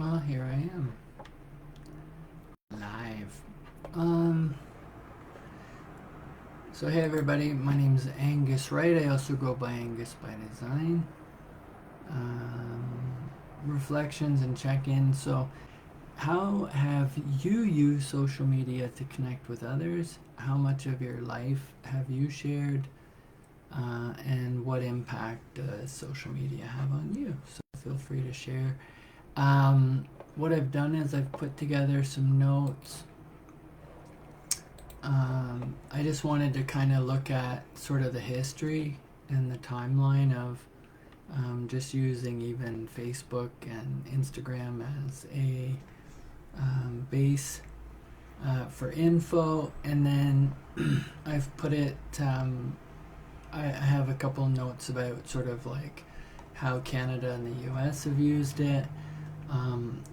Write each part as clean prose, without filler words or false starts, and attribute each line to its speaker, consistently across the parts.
Speaker 1: Well, here I am. Live. So hey everybody, my name is Angus Wright. I also go by Angus by Design. Reflections and check-ins. So how have you used social media to connect with others? How much of your life have you shared? And what impact does social media have on you? So feel free to share. What I've done is I've put together some notes. I just wanted to kind of look at sort of the history and the timeline of just using even Facebook and Instagram as a base for info, and then I've put it. I have a couple notes about sort of like how Canada and the US have used it,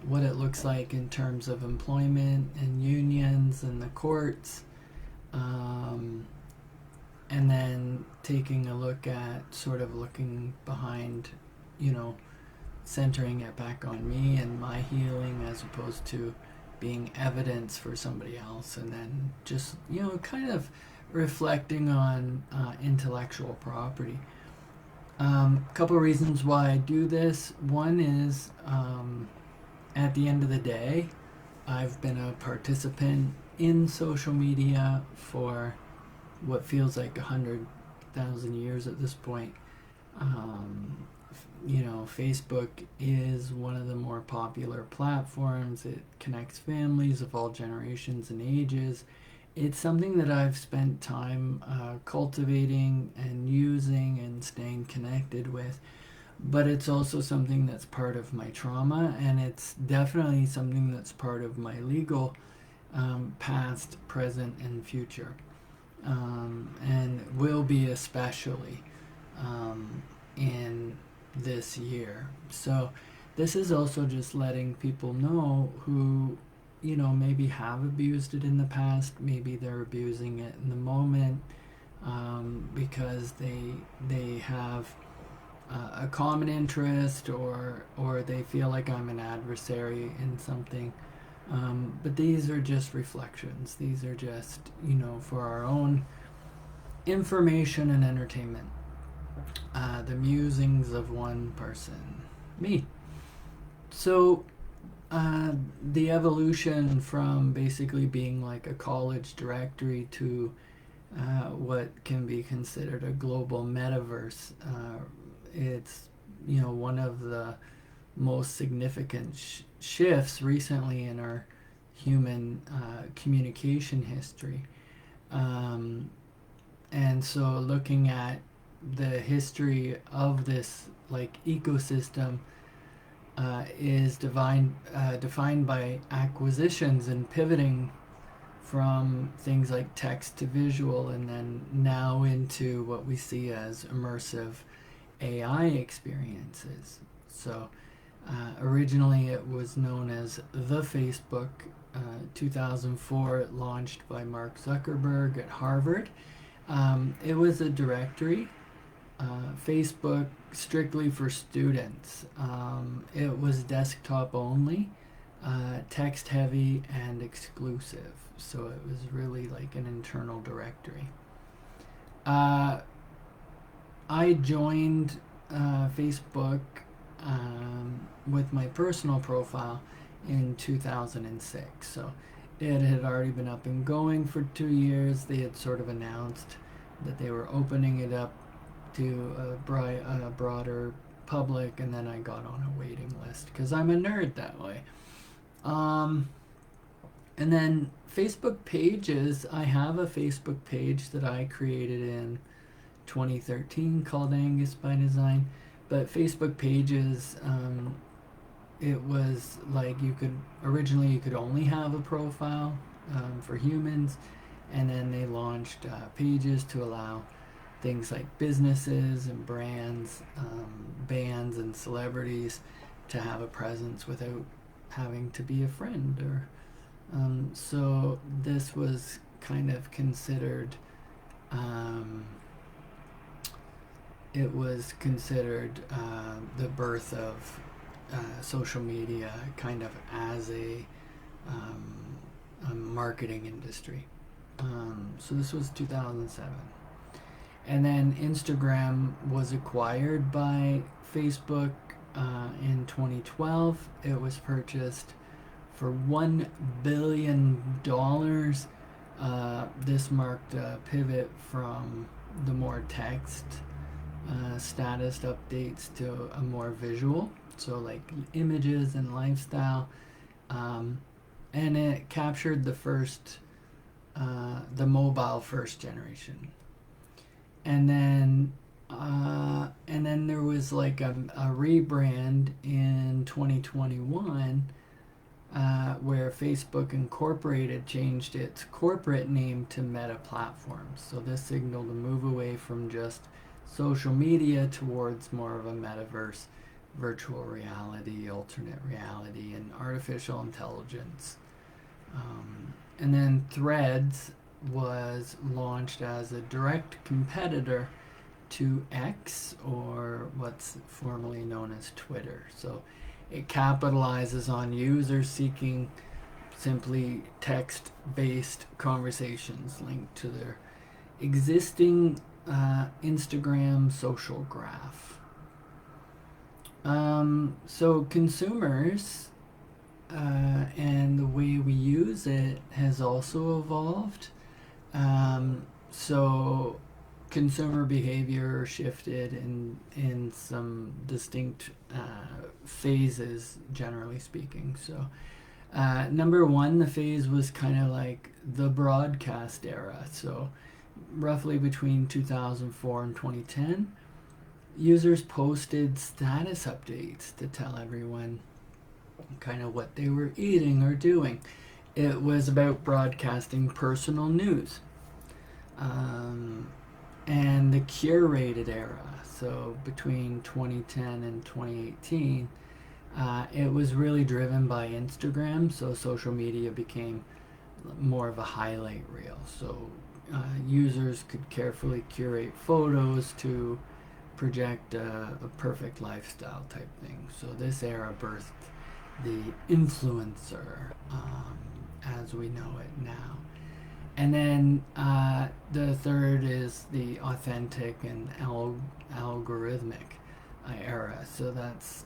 Speaker 1: what it looks like in terms of employment and unions and the courts, and then taking a look at sort of looking behind, centering it back on me and my healing as opposed to being evidence for somebody else, and then just, kind of reflecting on intellectual property. Couple reasons why I do this. One is at the end of the day, I've been a participant in social media for what feels like 100,000 years at this point. Facebook is one of the more popular platforms. It connects families of all generations and ages. It's something that I've spent time cultivating and using and staying connected with. But it's also something that's part of my trauma, and it's definitely something that's part of my legal past, present, and future. And will be especially in this year. So this is also just letting people know who, maybe have abused it in the past, maybe they're abusing it in the moment, because they have a common interest, or they feel like I'm an adversary in something. But these are just reflections. These are just, for our own information and entertainment. The musings of one person, me. So, the evolution from basically being like a college directory to what can be considered a global metaverse, it's, one of the most significant shifts recently in our human communication history. And so looking at the history of this like ecosystem is defined by acquisitions and pivoting from things like text to visual, and then now into what we see as immersive AI experiences. So originally it was known as the Facebook. 2004, it launched by Mark Zuckerberg at Harvard. It was a directory, Facebook strictly for students. It was desktop only, text heavy, and exclusive. So it was really like an internal directory. I joined Facebook with my personal profile in 2006. So it had already been up and going for 2 years. They had sort of announced that they were opening it up to a broader public, and then I got on a waiting list because I'm a nerd that way. And then Facebook pages. I have a Facebook page that I created in 2013 called Angus by Design. But Facebook pages, it was like you could only have a profile for humans, and then they launched pages to allow things like businesses and brands, bands and celebrities to have a presence without having to be a friend. Or so this was kind of considered. It was considered the birth of social media kind of as a marketing industry. So this was 2007. And then Instagram was acquired by Facebook in 2012. It was purchased for $1 billion. This marked a pivot from the more text status updates to a more visual, so like images and lifestyle. And it captured the mobile first generation. And then there was like a rebrand in 2021 where Facebook Incorporated changed its corporate name to Meta Platforms. So this signaled a move away from just social media towards more of a metaverse, virtual reality, alternate reality, and artificial intelligence. And then Threads was launched as a direct competitor to X, or what's formerly known as Twitter. So it capitalizes on users seeking simply text-based conversations linked to their existing Instagram social graph. So consumers and the way we use it has also evolved. So consumer behavior shifted in some distinct phases, generally speaking. So number one, the phase was kind of like the broadcast era. So roughly between 2004 and 2010, users posted status updates to tell everyone kind of what they were eating or doing. It was about broadcasting personal news. And the curated era, so between 2010 and 2018, it was really driven by Instagram, so social media became more of a highlight reel. So users could carefully curate photos to project a perfect lifestyle type thing. So this era birthed the influencer as we know it now. And then the third is the authentic and algorithmic era. So that's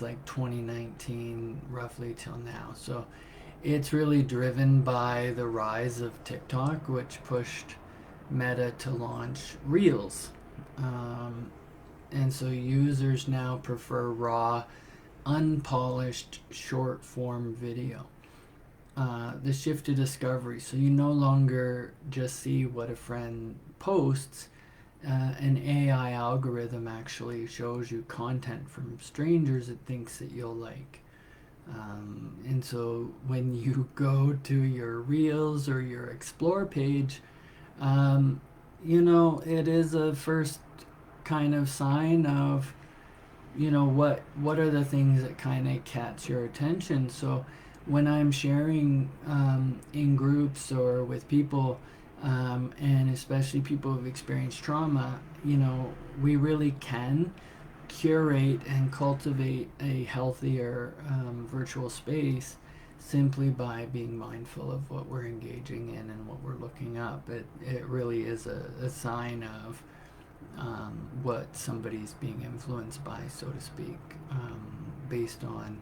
Speaker 1: like 2019 roughly till now. So it's really driven by the rise of TikTok, which pushed Meta to launch Reels. And so users now prefer raw, unpolished, short form video. The shift to discovery. So you no longer just see what a friend posts. An AI algorithm actually shows you content from strangers it thinks that you'll like. And so when you go to your Reels or your Explore page, it is a first kind of sign of, what are the things that kind of catch your attention. So when I'm sharing in groups or with people, and especially people who've experienced trauma, we really can curate and cultivate a healthier virtual space simply by being mindful of what we're engaging in and what we're looking up. It really is a sign of what somebody's being influenced by, so to speak, based on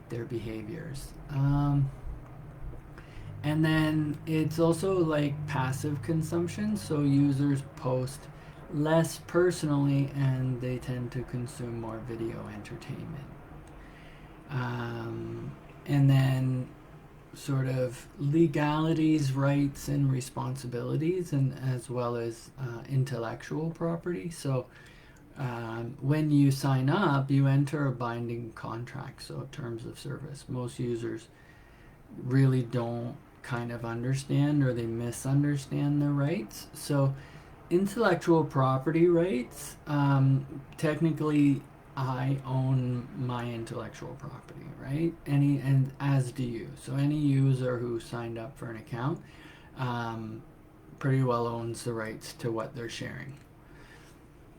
Speaker 1: their behaviors. And then it's also like passive consumption, so users post less personally and they tend to consume more video entertainment. And then sort of legalities, rights, and responsibilities, and as well as intellectual property. So when you sign up, you enter a binding contract, so terms of service. Most users really don't kind of understand, or they misunderstand their rights. So intellectual property rights, technically I own my intellectual property, right? And as do you. So any user who signed up for an account pretty well owns the rights to what they're sharing.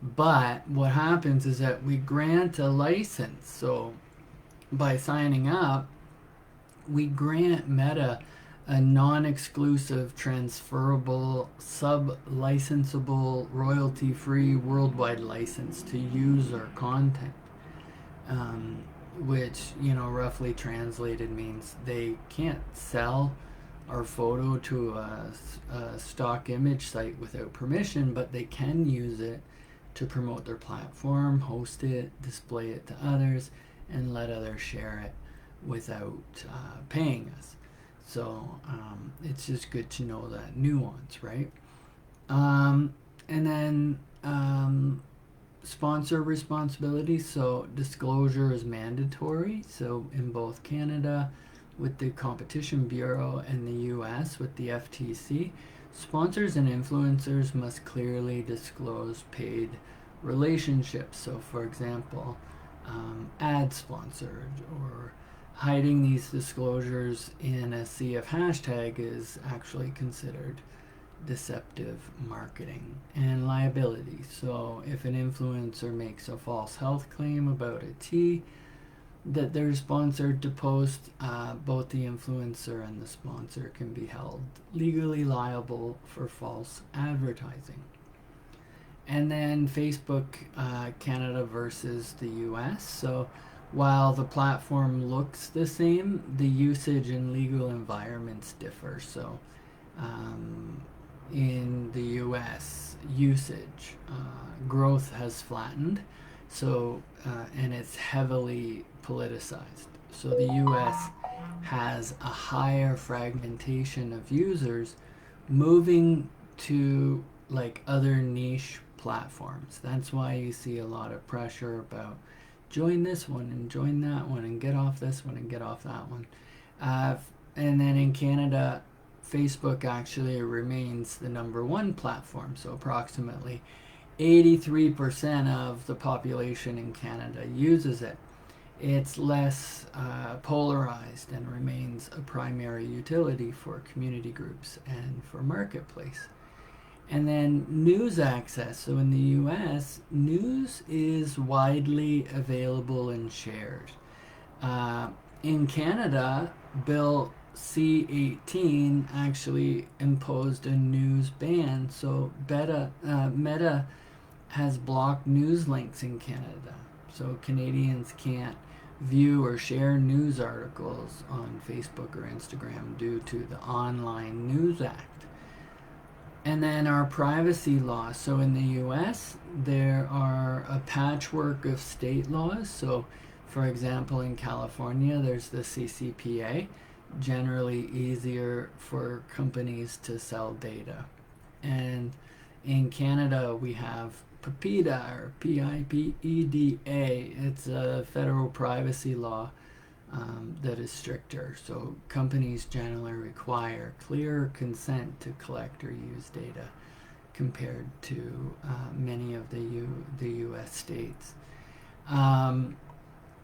Speaker 1: But what happens is that we grant a license. So by signing up, we grant Meta a non-exclusive, transferable, sub-licensable, royalty-free worldwide license to use our content, which, roughly translated means they can't sell our photo to a stock image site without permission, but they can use it to promote their platform, host it, display it to others, and let others share it without paying us. So it's just good to know that nuance, right? And then sponsor responsibility. So disclosure is mandatory. So in both Canada with the Competition Bureau and the US with the FTC, sponsors and influencers must clearly disclose paid relationships. So for example, ad sponsored, or hiding these disclosures in a sea of hashtag is actually considered deceptive marketing. And liability. So if an influencer makes a false health claim about a tea that they're sponsored to post, both the influencer and the sponsor can be held legally liable for false advertising. And then Facebook Canada versus the US. So while the platform looks the same, the usage and legal environments differ. So in the US, usage growth has flattened, so and it's heavily politicized. So the US has a higher fragmentation of users moving to like other niche platforms. That's why you see a lot of pressure about join this one and join that one and get off this one and get off that one. And then in Canada, Facebook actually remains the #1 platform. So approximately 83% of the population in Canada uses it. It's less polarized and remains a primary utility for community groups and for marketplace. And then news access. So in the US, news is widely available and shared. In Canada, Bill C-18 actually imposed a news ban. So Meta has blocked news links in Canada. So Canadians can't view or share news articles on Facebook or Instagram due to the Online News Act. And then our privacy laws. So in the US, there are a patchwork of state laws. So for example, in California, there's the CCPA, generally easier for companies to sell data. And in Canada, we have PIPEDA, or PIPEDA. It's a federal privacy law that is stricter. So companies generally require clear consent to collect or use data compared to many of the U.S. states.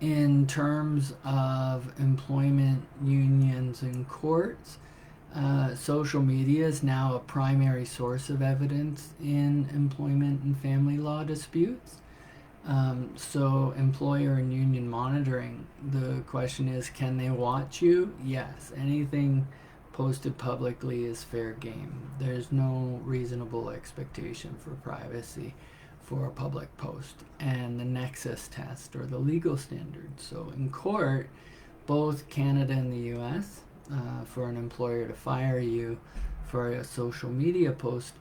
Speaker 1: In terms of employment unions and courts, social media is now a primary source of evidence in employment and family law disputes. So employer and union monitoring, the question is, can they watch you? Yes. Anything posted publicly is fair game. There's no reasonable expectation for privacy for a public post. And the Nexus Test, or the legal standards. So in court, both Canada and the US, for an employer to fire you for a social media post,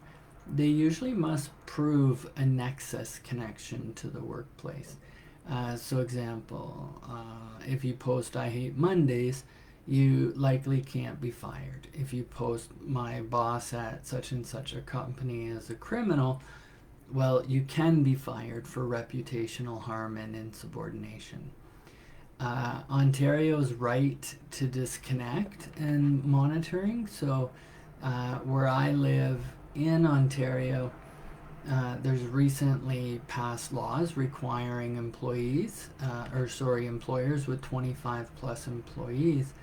Speaker 1: they usually must prove a nexus connection to the workplace. So example, if you post "I hate Mondays," you likely can't be fired. If you post "my boss at such and such a company is a criminal," well, you can be fired for reputational harm and insubordination. Ontario's right to disconnect and monitoring. So where I live in Ontario, there's recently passed laws requiring employers with 25 plus employees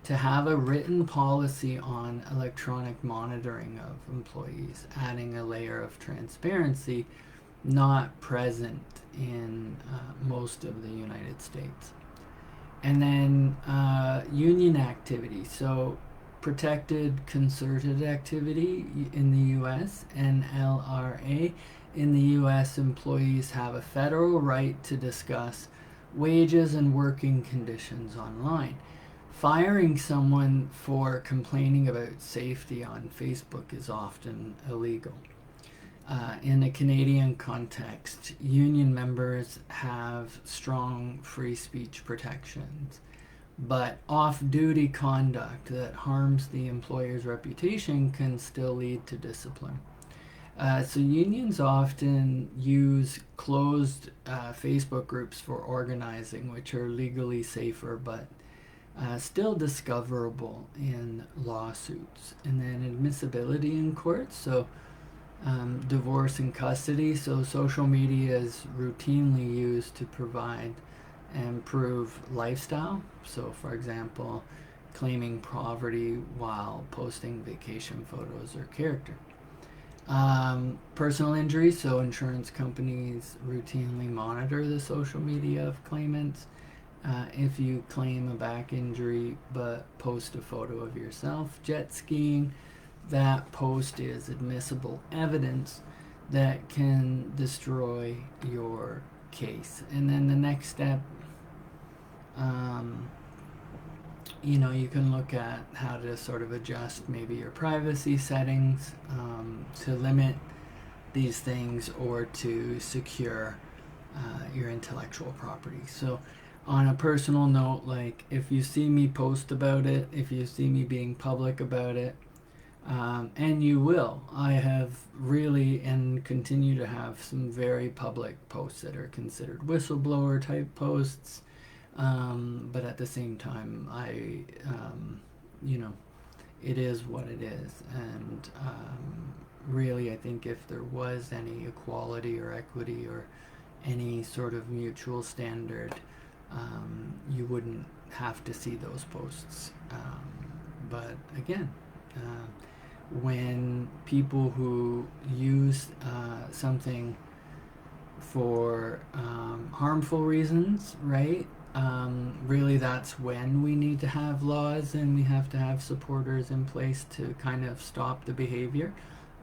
Speaker 1: to have a written policy on electronic monitoring of employees, adding a layer of transparency not present in most of the United States. And then union activity. So protected concerted activity in the US, NLRA. In the US, employees have a federal right to discuss wages and working conditions online. Firing someone for complaining about safety on Facebook is often illegal. In a Canadian context, union members have strong free speech protections, but off-duty conduct that harms the employer's reputation can still lead to discipline. So unions often use closed Facebook groups for organizing, which are legally safer but still discoverable in lawsuits. And then admissibility in courts. So divorce and custody. So social media is routinely used to provide and prove lifestyle. So, for example, claiming poverty while posting vacation photos or character. Personal injury. So insurance companies routinely monitor the social media of claimants. If you claim a back injury but post a photo of yourself jet skiing, that post is admissible evidence that can destroy your case. And then the next step, you can look at how to sort of adjust maybe your privacy settings to limit these things or to secure your intellectual property. So on a personal note, like if you see me post about it, if you see me being public about it, and you will. I have really and continue to have some very public posts that are considered whistleblower type posts. But at the same time, it is what it is. And really, I think if there was any equality or equity or any sort of mutual standard, you wouldn't have to see those posts. But again, when people who use something for harmful reasons, right? Really, that's when we need to have laws and we have to have supporters in place to kind of stop the behavior.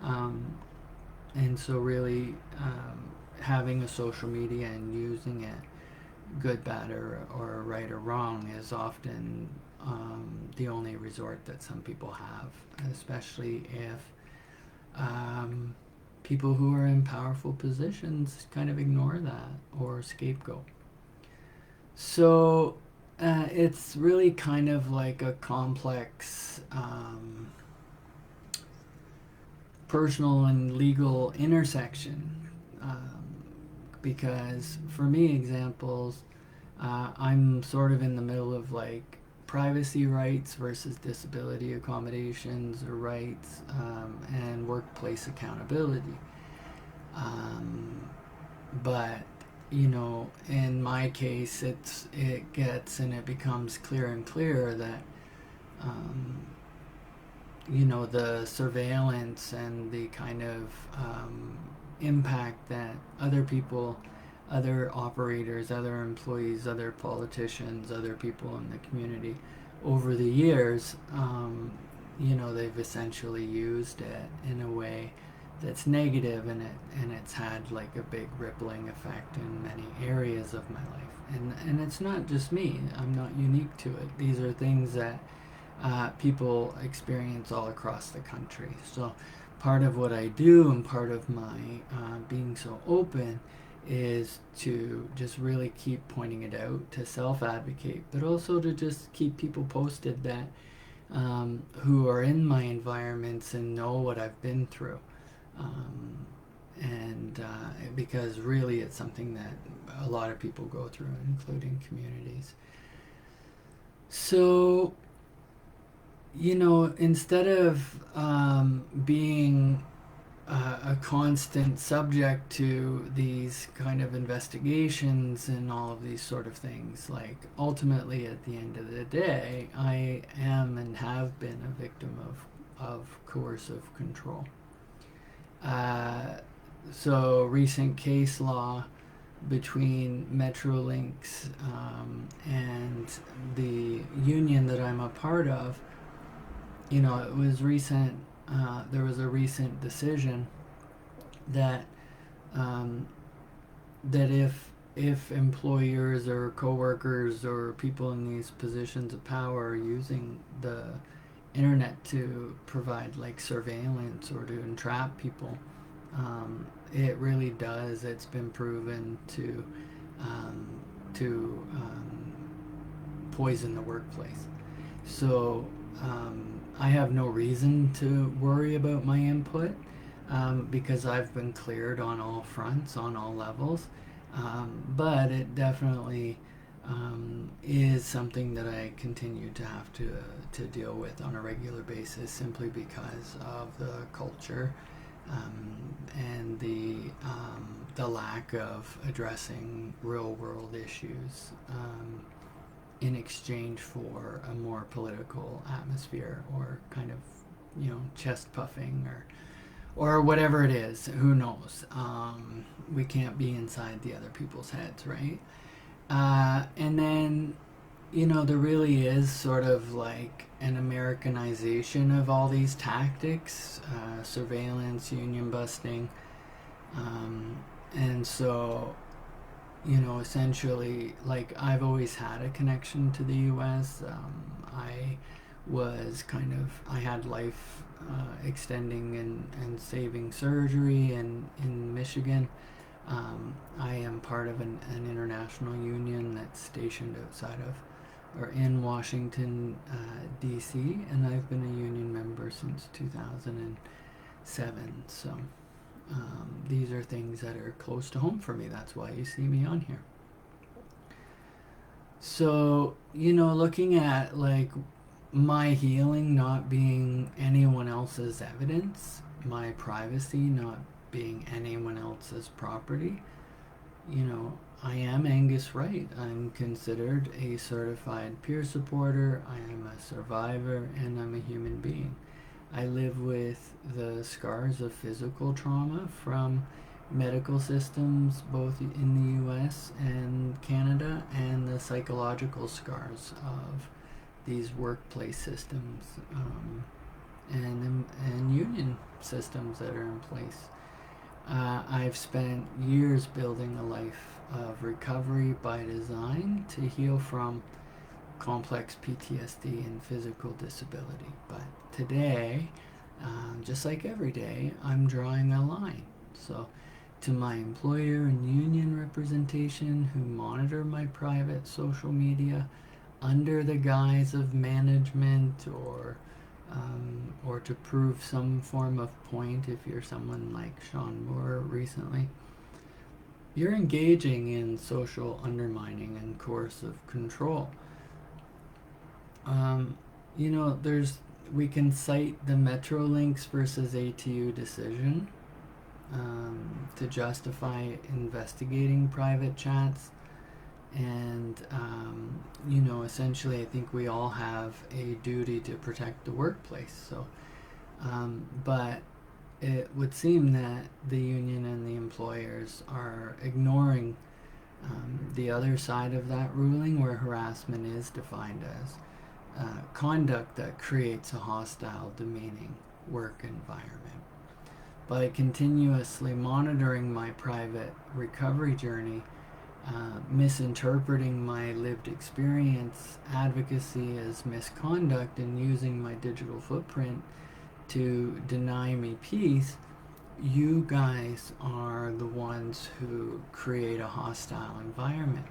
Speaker 1: And so really having a social media and using it, good, bad, or right or wrong, is often the only resort that some people have, especially if people who are in powerful positions kind of ignore that or scapegoat. So it's really kind of like a complex personal and legal intersection, because for me, examples, I'm sort of in the middle of like privacy rights versus disability accommodations or rights, and workplace accountability. But in my case, it gets and it becomes clearer and clearer that the surveillance and the kind of impact that other people, other operators, other employees, other politicians, other people in the community over the years, they've essentially used it in a way that's negative, and it's had like a big rippling effect in many areas of my life. And it's not just me. I'm not unique to it. These are things that people experience all across the country. So part of what I do and part of my being so open is to just really keep pointing it out, to self-advocate, but also to just keep people posted that who are in my environments and know what I've been through. Because really it's something that a lot of people go through, including communities. So, instead of being a constant subject to these kind of investigations and all of these sort of things, like ultimately at the end of the day, I am and have been a victim of coercive control. so recent case law between Metrolinx and the union that I'm a part of, it was recent. There was a recent decision that um, that if employers or coworkers or people in these positions of power are using the internet to provide like surveillance or to entrap people, it really does. It's been proven um, to poison the workplace. So I have no reason to worry about my input because I've been cleared on all fronts, on all levels. But it definitely is something that I continue to have to deal with on a regular basis, simply because of the culture and the lack of addressing real world issues in exchange for a more political atmosphere, or kind of chest puffing, or whatever it is. Who knows? We can't be inside the other people's heads, right? And then, there really is sort of like an Americanization of all these tactics, surveillance, union busting. And so, essentially, like, I've always had a connection to the US. I had life extending and saving surgery in Michigan. I am part of an international union that's stationed outside of, or in Washington, D.C., and I've been a union member since 2007. So these are things that are close to home for me. That's why you see me on here. So, looking at like my healing not being anyone else's evidence, my privacy not being anyone else's property, I am Angus Wright. I'm considered a certified peer supporter. I am a survivor, and I'm a human being. I live with the scars of physical trauma from medical systems both in the US and Canada, and the psychological scars of these workplace systems and union systems that are in place. I've spent years building a life of recovery by design to heal from complex PTSD and physical disability. But today, just like every day, I'm drawing a line. So, to my employer and union representation who monitor my private social media under the guise of management, or to prove some form of point, if you're someone like Sean Moore recently, you're engaging in social undermining and coercive control. We can cite the Metrolinx versus ATU decision to justify investigating private chats. And, essentially, I think we all have a duty to protect the workplace. So, but it would seem that the union and the employers are ignoring the other side of that ruling, where harassment is defined as conduct that creates a hostile, demeaning work environment. By continuously monitoring my private recovery journey, misinterpreting my lived experience, advocacy as misconduct, and using my digital footprint to deny me peace, you guys are the ones who create a hostile environment.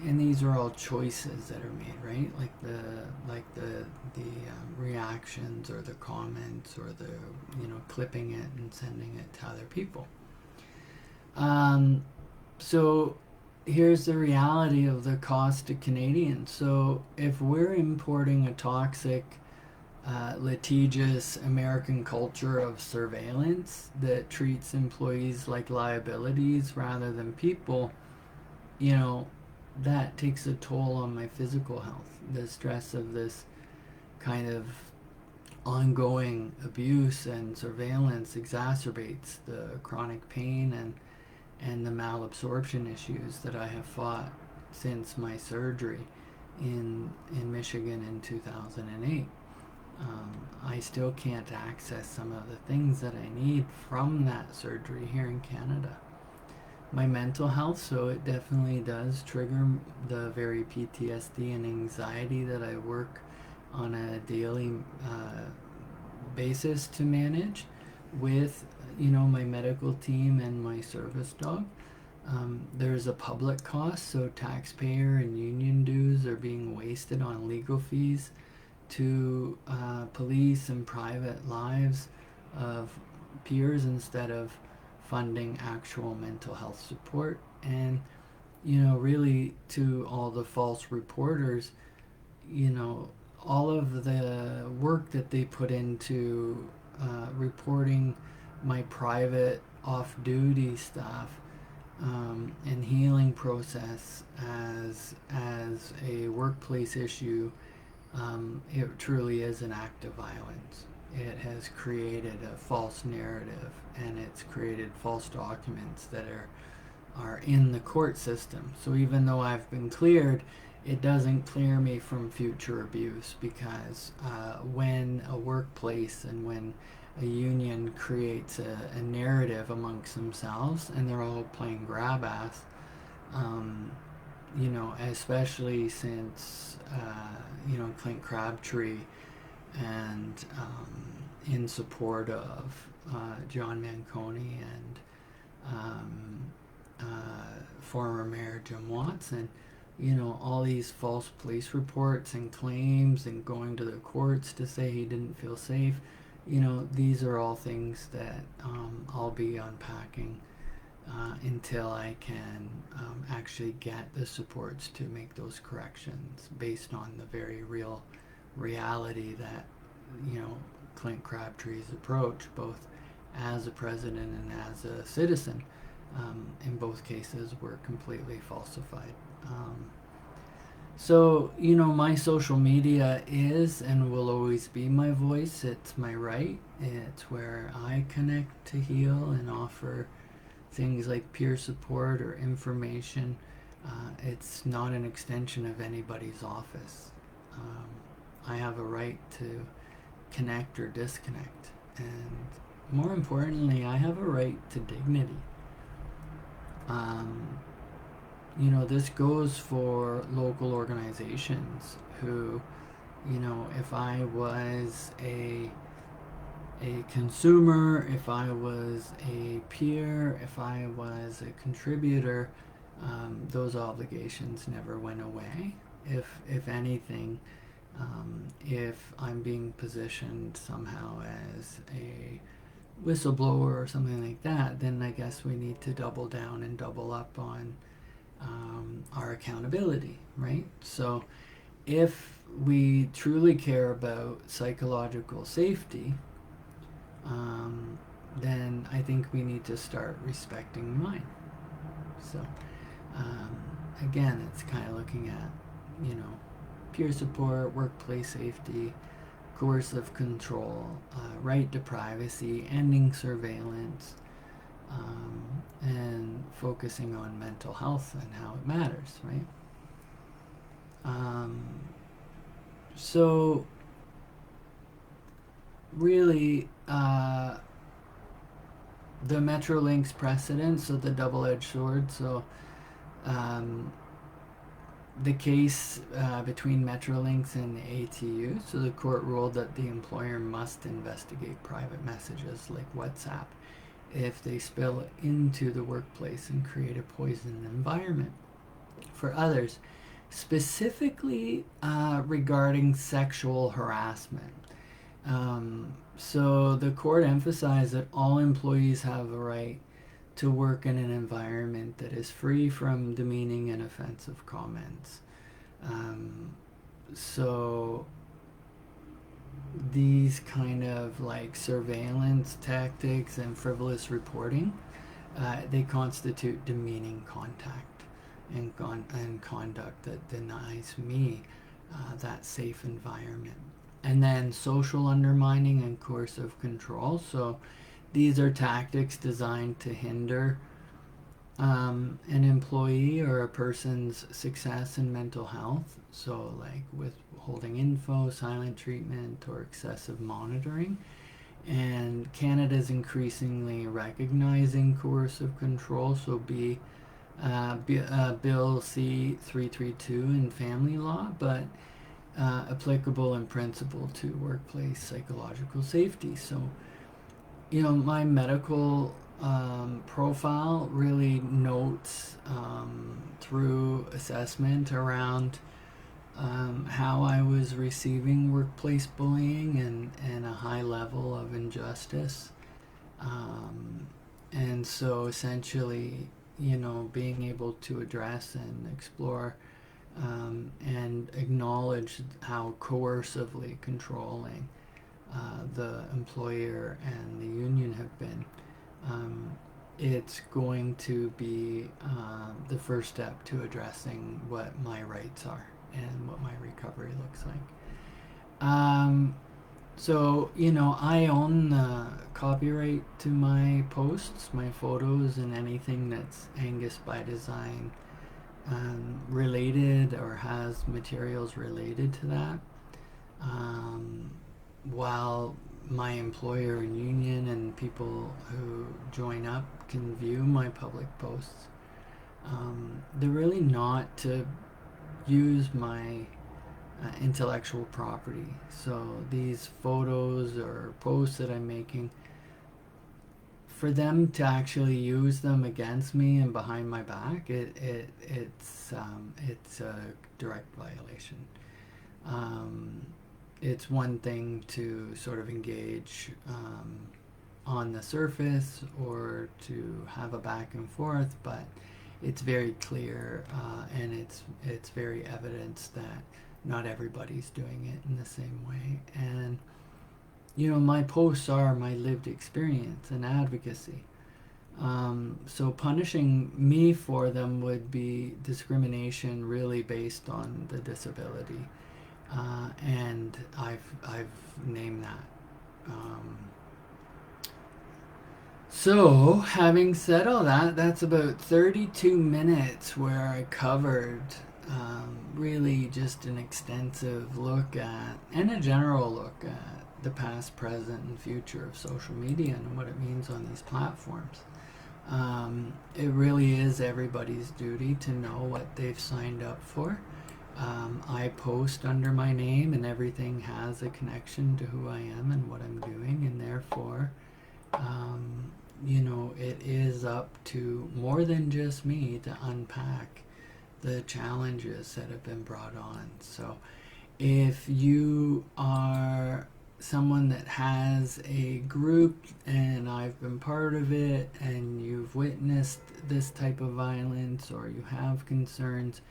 Speaker 1: And these are all choices that are made, right? Like the reactions, or the comments, or the clipping it and sending it to other people. So here's the reality of the cost to Canadians. So if we're importing a toxic, litigious American culture of surveillance that treats employees like liabilities rather than people, that takes a toll on my physical health. The stress of this kind of ongoing abuse and surveillance exacerbates the chronic pain and the malabsorption issues that I have fought since my surgery in Michigan in 2008. I still can't access some of the things that I need from that surgery here in Canada. My mental health, so it definitely does trigger the very PTSD and anxiety that I work on a daily basis to manage with, my medical team and my service dog. There's a public cost, so taxpayer and union dues are being wasted on legal fees to police and private lives of peers instead of funding actual mental health support. And, really to all the false reporters, all of the work that they put into reporting my private off-duty stuff and healing process as a workplace issue, it truly is an act of violence. It has created a false narrative, and it's created false documents that are in the court system. So even though I've been cleared, it doesn't clear me from future abuse, because when a workplace and when a union creates a narrative amongst themselves and they're all playing grab ass, especially since, Clint Crabtree and in support of John Manconi and former Mayor Jim Watson, all these false police reports and claims and going to the courts to say he didn't feel safe, these are all things that I'll be unpacking until I can actually get the supports to make those corrections based on the very real reality that, Clint Crabtree's approach, both as a president and as a citizen, in both cases were completely falsified. So, my social media is and will always be my voice. It's my right. It's where I connect to heal and offer things like peer support or information. It's not an extension of anybody's office. I have a right to connect or disconnect. And more importantly, I have a right to dignity. This goes for local organizations who, if I was a consumer, if I was a peer, if I was a contributor, those obligations never went away. If anything, if I'm being positioned somehow as a whistleblower or something like that, then I guess we need to double down and double up on our accountability, right? So if we truly care about psychological safety, then I think we need to start respecting mine. So again, it's kind of looking at, peer support, workplace safety, coercive control, right to privacy, ending surveillance, and focusing on mental health and how it matters, right? So really, the Metrolinx precedent, so the double-edged sword, so the case between Metrolinx and the ATU, so the court ruled that the employer must investigate private messages like WhatsApp if they spill into the workplace and create a poisoned environment for others, specifically regarding sexual harassment. So the court emphasized that all employees have a right to work in an environment that is free from demeaning and offensive comments. So these kind of like surveillance tactics and frivolous reporting, they constitute demeaning contact and conduct that denies me that safe environment. And then social undermining and coercive control. So these are tactics designed to hinder an employee or a person's success in mental health. So, like withholding info, silent treatment, or excessive monitoring. And Canada is increasingly recognizing coercive control. So, Bill C 332 in family law, but applicable in principle to workplace psychological safety. So, my medical profile really notes through assessment around how I was receiving workplace bullying and a high level of injustice. And so essentially, being able to address and explore and acknowledge how coercively controlling the employer and the union have been, it's going to be the first step to addressing what my rights are and what my recovery looks like. So, I own the copyright to my posts, my photos, and anything that's Angus by Design related or has materials related to that. While my employer and union and people who join up can view my public posts, they're really not to use my intellectual property. So these photos or posts that I'm making, for them to actually use them against me and behind my back, it's a direct violation. It's one thing to sort of engage on the surface or to have a back and forth, but it's very clear and it's very evidence that not everybody's doing it in the same way. And my posts are my lived experience and advocacy. So punishing me for them would be discrimination really based on the disability. And I've named that. So, having said all that, that's about 32 minutes where I covered really just an extensive look at, and a general look at, the past, present, and future of social media and what it means on these platforms. It really is everybody's duty to know what they've signed up for. I post under my name, and everything has a connection to who I am and what I'm doing, and therefore, it is up to more than just me to unpack the challenges that have been brought on. So, if you are someone that has a group and I've been part of it, and you've witnessed this type of violence, or you have concerns,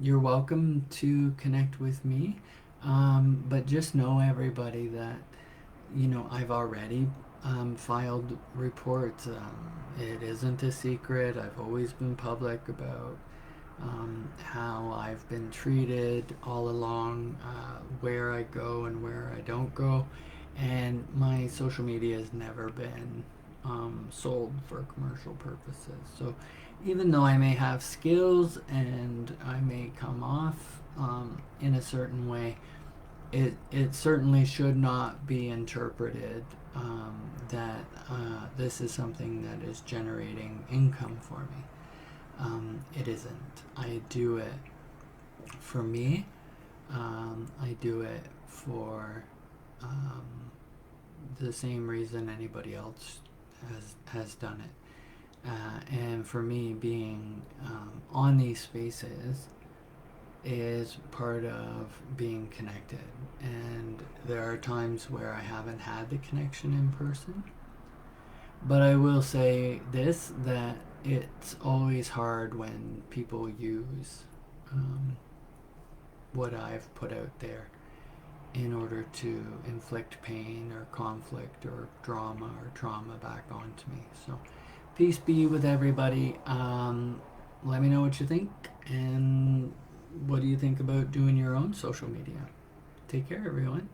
Speaker 1: you're welcome to connect with me, but just know, everybody, that I've already filed reports. It isn't a secret. I've always been public about how I've been treated all along, where I go and where I don't go, and my social media has never been sold for commercial purposes. So even though I may have skills and I may come off in a certain way, it certainly should not be interpreted that this is something that is generating income for me. It isn't. I do it for me. I do it for the same reason anybody else has done it. And for me, being on these spaces is part of being connected. And there are times where I haven't had the connection in person. But I will say this, that it's always hard when people use what I've put out there in order to inflict pain or conflict or drama or trauma back onto me. So peace be with everybody. Let me know what you think, and what do you think about doing your own social media? Take care, everyone.